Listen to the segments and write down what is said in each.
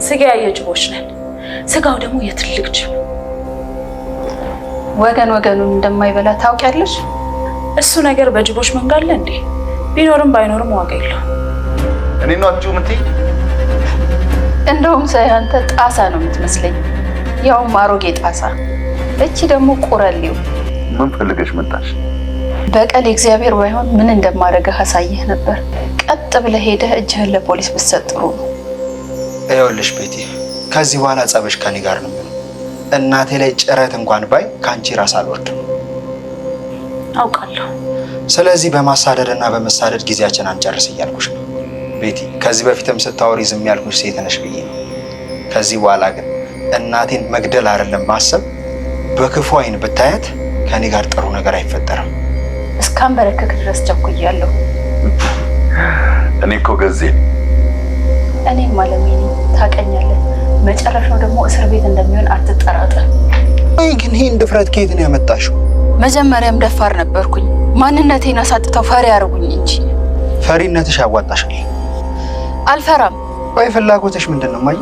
ስጋ የጅቦች ነን። ስጋው ደግሞ የትልቅ ጅብ። ወገኑን እንደማይበላ ታውቂያለሽ? እሱ ነገር በጅቦች መንጋ አለ እንዴ? ቢኖርም ባይኖርም ዋጋ የለው። እኔ ነው አትዩ ምትይ? እንደውም አንተ ጣሳ ነው የምትመስለኝ፣ ያውም አሮጌ ጣሳ። እቺ ደግሞ ቁረሌው። ምን ፈልገሽ መጣሽ? በቀል እግዚአብሔር ባይሆን ምን እንደማደርግህ አሳየህ ነበር። ቀጥ ብለህ ሄደህ እጅህን ለፖሊስ ብትሰጥ ጥሩ ነው። ይኸውልሽ ቤቲ፣ ከዚህ በኋላ ጸበሽ ከኔ ጋር ነው። እናቴ ላይ ጭረት እንኳን ባይ ካንቺ ራስ አልወርድም። አውቃለሁ። ስለዚህ በማሳደድና በመሳደድ ጊዜያችን አንጨርስ እያልኩሽ ነው ቤቲ። ከዚህ በፊትም ስታወሪ ዝም ያልኩሽ ሴት ነሽ ብዬ ነው። ከዚህ በኋላ ግን እናቴን መግደል አይደለም ማሰብ፣ በክፉ አይን ብታያት ከኔ ጋር ጥሩ ነገር አይፈጠርም። እስካንበረከክ ድረስ ቸኩያለሁ። እኔ እኮ ገዜ እኔም ማለሜኒ ታውቀኛለህ። መጨረሻው ደግሞ እስር ቤት እንደሚሆን አትጠራጠር። አይ ግን ይሄን ድፍረት ከየት ነው ያመጣሽው? መጀመሪያም ደፋር ነበርኩኝ። ማንነቴን አሳጥተው ፈሪ ያርጉኝ እንጂ። ፈሪነትሽ ያዋጣሻል። አልፈራም። ወይ ፍላጎትሽ ምንድነው? ማይ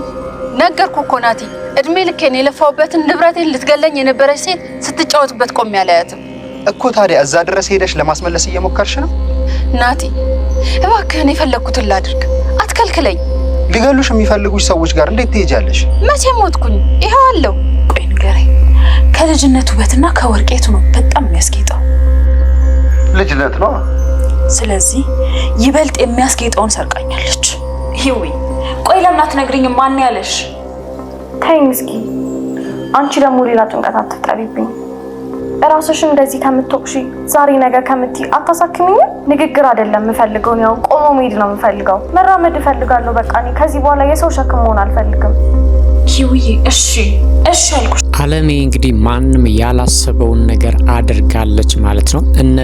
ነገርኩ እኮ ናቲ። እድሜ ልኬን የለፋውበትን ንብረቴን ልትገለኝ የነበረች ሴት ስትጫወትበት ቆሜ አላያትም እኮ። ታዲያ እዛ ድረስ ሄደሽ ለማስመለስ እየሞከርሽ ነው? ናቲ እባክህን የፈለኩትን ላድርግ፣ አትከልክለኝ። ሊገሉሽ የሚፈልጉሽ ሰዎች ጋር እንዴት ትሄጃለሽ? መቼ ሞትኩኝ? ይሄው አለው። ቆይ ንገረኝ፣ ከልጅነት ውበትና ከወርቄቱ ነው በጣም የሚያስጌጠው? ልጅነት ነው። ስለዚህ ይበልጥ የሚያስጌጠውን ሰርቃኛለች። ይዊ ቆይ ለምን አትነግሪኝም? ማን ያለሽ? ተይኝ እስኪ። አንቺ ደግሞ ሌላ ጭንቀት አትፍጠሪብኝ። እራስሽን እንደዚህ ከምትወቅሺ ዛሬ ነገር ከምትይ አታሳክሚኝ። ንግግር አይደለም የምፈልገው፣ ያው ቆሞ መሄድ ነው የምፈልገው። መራመድ እፈልጋለሁ። በቃ እኔ ከዚህ በኋላ የሰው ሸክም መሆን አልፈልግም። ይዊ እሺ አልኩሽ። አለሜ እንግዲህ ማንም ያላሰበውን ነገር አድርጋለች ማለት ነው። እነ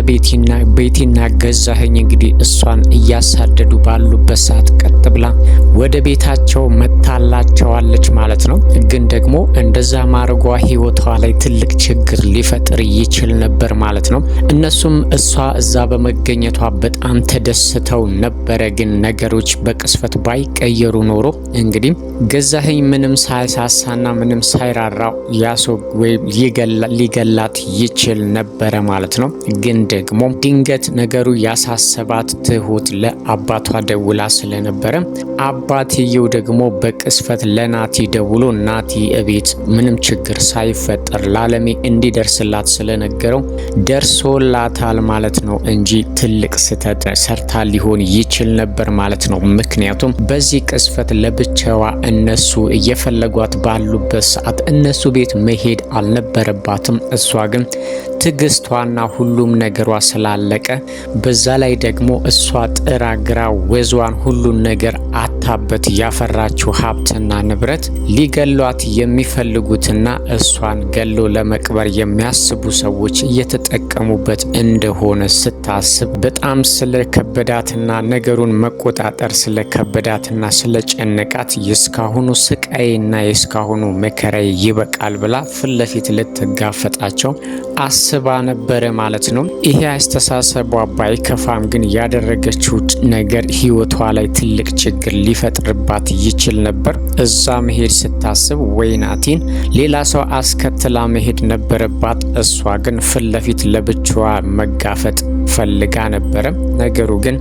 ቤቲና ገዛኸኝ እንግዲህ እሷን እያሳደዱ ባሉበት ሰዓት ቀጥ ብላ ወደ ቤታቸው መታላቸዋለች ማለት ነው። ግን ደግሞ እንደዛ ማድረጓ ህይወቷ ላይ ትልቅ ችግር ሊፈጥር ይችል ነበር ማለት ነው። እነሱም እሷ እዛ በመገኘቷ በጣም ተደስተው ነበረ። ግን ነገሮች በቅስፈት ባይቀየሩ ኖሮ እንግዲህ ገዛኸኝ ምንም ሳይሳሳና ምንም ሳይራራው ያሶግ ወይ ሊገላት ይችል ነበረ ማለት ነው። ግን ደግሞ ድንገት ነገሩ ያሳሰባት ትሁት ለአባቷ ደውላ ስለነበረ አባትየው ደግሞ በቅስፈት ለናቲ ደውሎ ናቲ እቤት ምንም ችግር ሳይፈጠር ላለሜ እንዲደርስላት ስለነገረው ደርሶላታል ማለት ነው እንጂ ትልቅ ስህተት ሰርታ ሊሆን ይችል ነበር ማለት ነው። ምክንያቱም በዚህ ቅስፈት ለብቻዋ እነሱ እየፈለጓት ባሉበት ሰዓት እነሱ ቤት መሄድ አልነበረባትም። እሷ ግን ትግስቷና ሁሉም ነገሯ ስላለቀ በዛ ላይ ደግሞ እሷ ጥራ ግራ ወዟን ሁሉን ነገር አታበት ያፈራችው ሀብትና ንብረት ሊገሏት የሚፈልጉትና እሷን ገሎ ለመቅበር የሚያስቡ ሰዎች እየተጠቀሙበት እንደሆነ ስታስብ በጣም ስለከበዳትና ነገሩን መቆጣጠር ስለከበዳትና ስለጨነቃት የስካሁኑ ስቃይና የስካሁኑ መከራይ ይበቃል ብላ ፍለፊት ልትጋፈጣቸው አስባ ነበረ ማለት ነው። ይሄ አስተሳሰቧ ባይከፋም ግን ያደረገችው ነገር ህይወቷ ላይ ትልቅ ችግር ሊፈጥርባት ይችል ነበር። እዛ መሄድ ስታስብ ወይናቲን ሌላ ሰው አስከትላ መሄድ ነበረባት። እሷ ግን ፍለፊት ለብቻዋ መጋፈጥ ፈልጋ ነበረ። ነገሩ ግን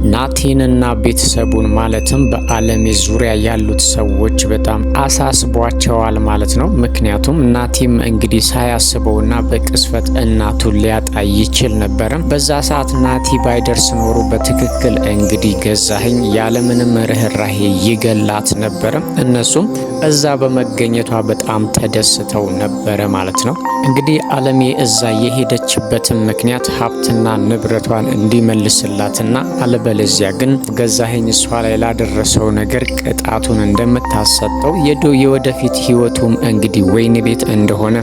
ናቲንና ቤተሰቡን ማለትም በአለሜ ዙሪያ ያሉት ሰዎች በጣም አሳስቧቸዋል ማለት ነው። ምክንያቱም ናቲም እንግዲህ ሳያስበውና በቅስፈት እናቱን ሊያጣ ይችል ነበረ። በዛ ሰዓት ናቲ ባይደርስ ኖሮ በትክክል እንግዲህ ገዛኸኝ ያለምንም ርህራሄ ይገላት ነበረ። እነሱም እዛ በመገኘቷ በጣም ተደስተው ነበረ ማለት ነው። እንግዲህ አለሜ እዛ የሄደችበትን ምክንያት ሀብትና ንብረቷን እንዲመልስላትና አለበለዚያ ግን ገዛኸኝ እሷ ላይ ላደረሰው ነገር ቅጣቱን እንደምታሰጠው የወደፊት ህይወቱም እንግዲህ ወይን ቤት እንደሆነ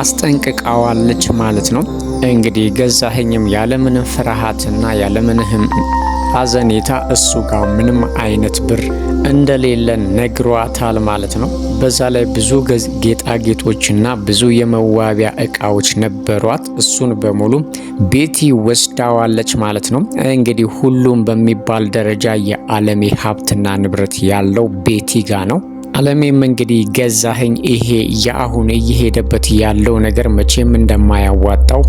አስጠንቅቃዋለች ማለት ነው። እንግዲህ ገዛኸኝም ያለምንም ፍርሃትና ያለምንም አዘኔታ እሱ ጋር ምንም አይነት ብር እንደሌለ ነግሯታል ማለት ነው። በዛ ላይ ብዙ ጌጣጌጦችና ብዙ የመዋቢያ እቃዎች ነበሯት። እሱን በሙሉ ቤቲ ወስዳዋለች ማለት ነው። እንግዲህ ሁሉም በሚባል ደረጃ የአለሜ ሀብትና ንብረት ያለው ቤቲ ጋ ነው። አለሜም እንግዲህ ገዛኸኝ ይሄ የአሁን እየሄደበት ያለው ነገር መቼም እንደማያዋጣው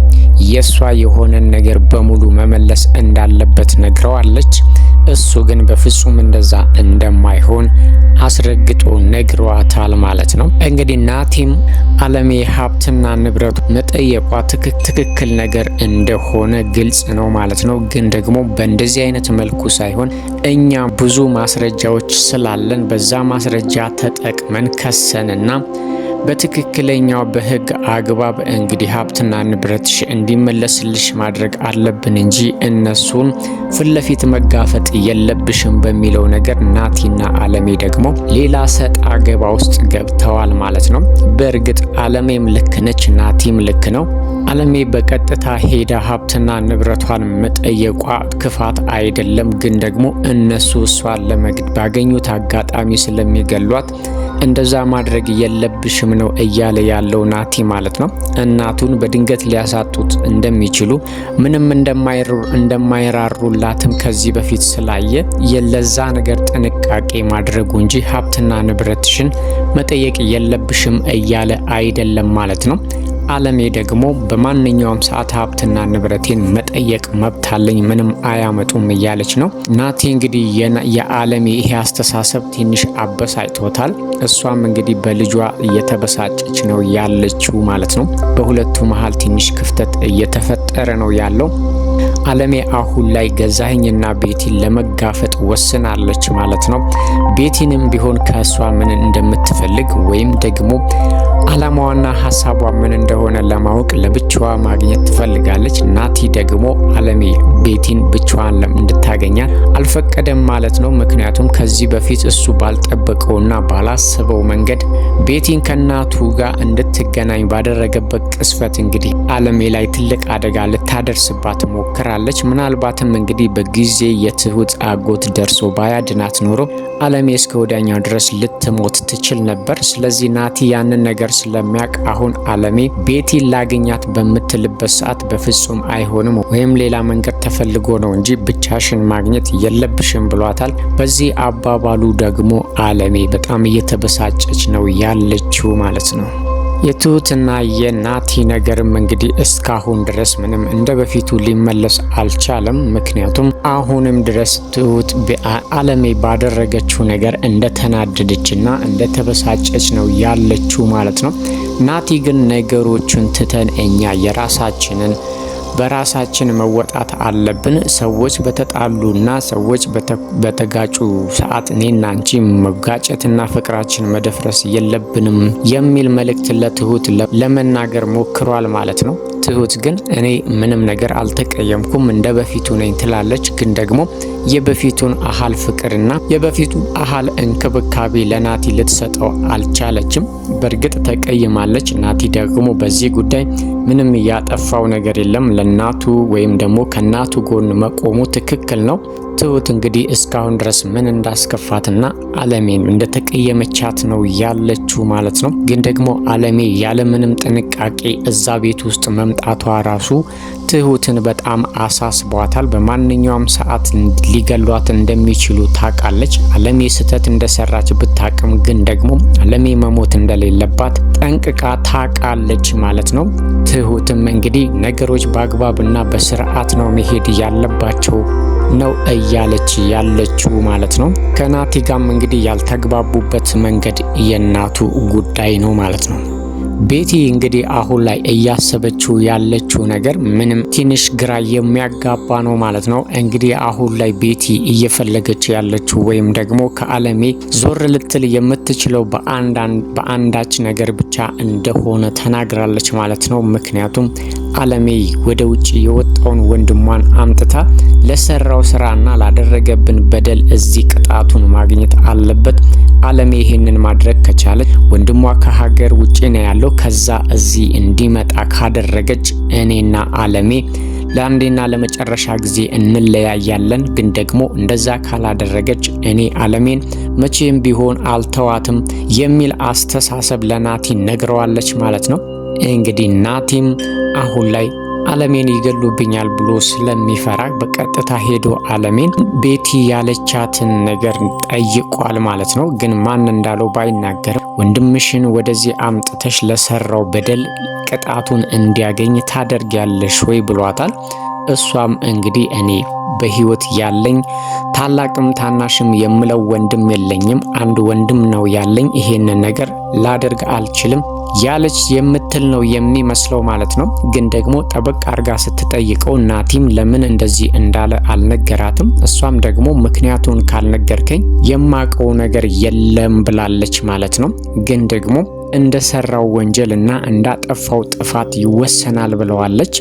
የሷ የሆነን ነገር በሙሉ መመለስ እንዳለበት ነግረዋለች። እሱ ግን በፍጹም እንደዛ እንደማይሆን አስረግጦ ነግሯታል ማለት ነው። እንግዲህ ናቲም አለሜ ሀብትና ንብረቱ መጠየቋ ትክክል ነገር እንደሆነ ግልጽ ነው ማለት ነው። ግን ደግሞ በእንደዚህ አይነት መልኩ ሳይሆን እኛ ብዙ ማስረጃዎች ስላለን በዛ ማስረጃ ተጠቅመን ከሰንና በትክክለኛው በህግ አግባብ እንግዲህ ሀብትና ንብረትሽ እንዲመለስልሽ ማድረግ አለብን እንጂ እነሱን ፊት ለፊት መጋፈጥ የለብሽም በሚለው ነገር ናቲና አለሜ ደግሞ ሌላ ሰጥ አገባ ውስጥ ገብተዋል ማለት ነው። በእርግጥ አለሜም ልክ ነች፣ ናቲም ልክ ነው። አለሜ በቀጥታ ሄዳ ሀብትና ንብረቷን መጠየቋ ክፋት አይደለም። ግን ደግሞ እነሱ እሷን ለመግደል ባገኙት አጋጣሚ ስለሚገሏት እንደዛ ማድረግ የለብሽም ነው እያለ ያለው ናቲ ማለት ነው። እናቱን በድንገት ሊያሳጡት እንደሚችሉ ምንም እንደማይራሩላትም ከዚህ በፊት ስላየ የለዛ ነገር ጥንቃቄ ማድረጉ እንጂ ሀብትና ንብረትሽን መጠየቅ የለብሽም እያለ አይደለም ማለት ነው። አለሜ ደግሞ በማንኛውም ሰዓት ሀብትና ንብረቴን መጠየቅ መብት አለኝ፣ ምንም አያመጡም እያለች ነው። ናቲ እንግዲህ የአለሜ ይሄ አስተሳሰብ ትንሽ አበሳጭቶታል። እሷም እንግዲህ በልጇ እየተበሳጨች ነው ያለችው ማለት ነው። በሁለቱ መሀል ትንሽ ክፍተት እየተፈጠረ ነው ያለው። አለሜ አሁን ላይ ገዛኸኝና ቤቲን ለመጋፈጥ ወስናለች ማለት ነው። ቤቲንም ቢሆን ከሷ ምን እንደምትፈልግ ወይም ደግሞ አላማዋና ሀሳቧ ምን እንደሆነ ለማወቅ ለብቻዋ ማግኘት ትፈልጋለች። ናቲ ደግሞ አለሜ ቤቲን ብቻዋን እንድታገኛት አልፈቀደም ማለት ነው። ምክንያቱም ከዚህ በፊት እሱ ባልጠበቀውና ባላሰበው መንገድ ቤቲን ከናቱ ጋር እንድትገናኝ ባደረገበት ቅስፈት እንግዲህ አለሜ ላይ ትልቅ አደጋ ልታደርስባት ሞክራለች። ምናልባትም እንግዲህ በጊዜ የትሁት አጎት ደርሶ ባያድናት ኖሮ አለሜ እስከ ወዲያኛው ድረስ ልትሞት ትችል ነበር። ስለዚህ ናቲ ያንን ነገር ስለሚያውቅ አሁን አለሜ ቤቲን ላገኛት በምትልበት ሰዓት በፍጹም አይሆንም ወይም ሌላ መንገድ ተፈልጎ ነው እንጂ ብቻሽን ማግኘት የለብሽም ብሏታል። በዚህ አባባሉ ደግሞ አለሜ በጣም እየተበሳጨች ነው ያለችው ማለት ነው። የትሁትና የናቲ ነገርም እንግዲህ እስካሁን ድረስ ምንም እንደ በፊቱ ሊመለስ አልቻለም። ምክንያቱም አሁንም ድረስ ትሁት አለሜ ባደረገችው ነገር እንደተናደደችና እንደተበሳጨች ነው ያለችው ማለት ነው። ናቲ ግን ነገሮችን ትተን እኛ የራሳችንን በራሳችን መወጣት አለብን። ሰዎች በተጣሉና ሰዎች በተጋጩ ሰዓት እኔና አንቺ መጋጨትና ፍቅራችን መደፍረስ የለብንም የሚል መልእክት ለትሁት ለመናገር ሞክሯል ማለት ነው። ትሁት ግን እኔ ምንም ነገር አልተቀየምኩም እንደ በፊቱ ነኝ ትላለች። ግን ደግሞ የበፊቱን አሃል ፍቅርና የበፊቱን አሃል እንክብካቤ ለናቲ ልትሰጠው አልቻለችም። በእርግጥ ተቀይማለች። ናቲ ደግሞ በዚህ ጉዳይ ምንም ያጠፋው ነገር የለም። ለናቱ ወይም ደግሞ ከናቱ ጎን መቆሙ ትክክል ነው። ትሁት እንግዲህ እስካሁን ድረስ ምን እንዳስከፋትና አለሜን እንደተቀየመቻት ነው ያለችው ማለት ነው። ግን ደግሞ አለሜ ያለምንም ጥንቃቄ እዛ ቤት ውስጥ መምጣቷ ራሱ ትሁትን በጣም አሳስቧታል። በማንኛውም ሰዓት ሊገሏት እንደሚችሉ ታውቃለች። አለሜ ስህተት እንደሰራች ብታቅም ግን ደግሞ አለሜ መሞት እንደሌለባት ጠንቅቃ ታውቃለች ማለት ነው። ትሁትም እንግዲህ ነገሮች በአግባብና በስርዓት ነው መሄድ ያለባቸው ነው እያለች ያለችው ማለት ነው። ከናቲ ጋም እንግዲህ ያልተግባቡበት መንገድ የናቱ ጉዳይ ነው ማለት ነው። ቤቲ እንግዲህ አሁን ላይ እያሰበችው ያለችው ነገር ምንም ትንሽ ግራ የሚያጋባ ነው ማለት ነው። እንግዲህ አሁን ላይ ቤቲ እየፈለገች ያለችው ወይም ደግሞ ከአለሜ ዞር ልትል የምትችለው በአንዳች ነገር ብቻ እንደሆነ ተናግራለች ማለት ነው። ምክንያቱም አለሜ ወደ ውጭ የወጣውን ወንድሟን አምጥታ ለሰራው ስራና ላደረገብን በደል እዚህ ቅጣቱን ማግኘት አለበት፣ አለሜ ይሄንን ማድረግ ከቻለች ወንድሟ ከሀገር ውጪ ነው ያለው ከዛ እዚህ እንዲመጣ ካደረገች እኔና አለሜ ለአንዴና ለመጨረሻ ጊዜ እንለያያለን። ግን ደግሞ እንደዛ ካላደረገች እኔ አለሜን መቼም ቢሆን አልተዋትም የሚል አስተሳሰብ ለናቲ ነግረዋለች ማለት ነው። እንግዲህ ናቲም አሁን ላይ አለሜን ይገሉብኛል ብሎ ስለሚፈራ በቀጥታ ሄዶ አለሜን ቤቲ ያለቻትን ነገር ጠይቋል ማለት ነው። ግን ማን እንዳለው ባይናገርም ወንድምሽን ወደዚህ አምጥተሽ ለሰራው በደል ቅጣቱን እንዲያገኝ ታደርጊያለሽ ወይ ብሏታል። እሷም እንግዲህ እኔ በህይወት ያለኝ ታላቅም ታናሽም የምለው ወንድም የለኝም፣ አንድ ወንድም ነው ያለኝ፣ ይሄንን ነገር ላደርግ አልችልም ያለች የምትል ነው የሚመስለው ማለት ነው። ግን ደግሞ ጠበቅ አርጋ ስትጠይቀው ናቲም ለምን እንደዚህ እንዳለ አልነገራትም። እሷም ደግሞ ምክንያቱን ካልነገርከኝ የማቀው ነገር የለም ብላለች ማለት ነው። ግን ደግሞ እንደሰራው ወንጀልና እንዳጠፋው ጥፋት ይወሰናል ብለዋለች።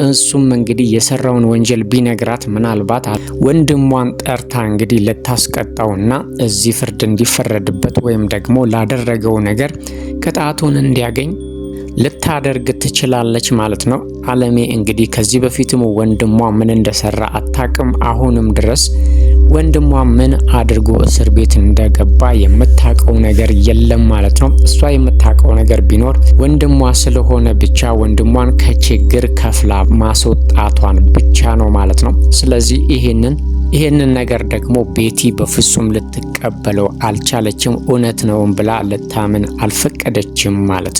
እሱም እንግዲህ የሰራውን ወንጀል ቢነግራት ምናልባት ወንድሟን ጠርታ እንግዲህ ልታስቀጣውና እዚህ ፍርድ እንዲፈረድበት ወይም ደግሞ ላደረገው ነገር ቅጣቱን እንዲያገኝ ልታደርግ ትችላለች ማለት ነው። አለሜ እንግዲህ ከዚህ በፊትም ወንድሟ ምን እንደሰራ አታቅም። አሁንም ድረስ ወንድሟ ምን አድርጎ እስር ቤት እንደገባ የምታቀው ነገር የለም ማለት ነው። እሷ የምታቀው ነገር ቢኖር ወንድሟ ስለሆነ ብቻ ወንድሟን ከችግር ከፍላ ማስወጣቷን ብቻ ነው ማለት ነው። ስለዚህ ይሄንን ነገር ደግሞ ቤቲ በፍጹም ልትቀበለው አልቻለችም። እውነት ነው ብላ ልታምን አልፈቀደችም ማለት ነው።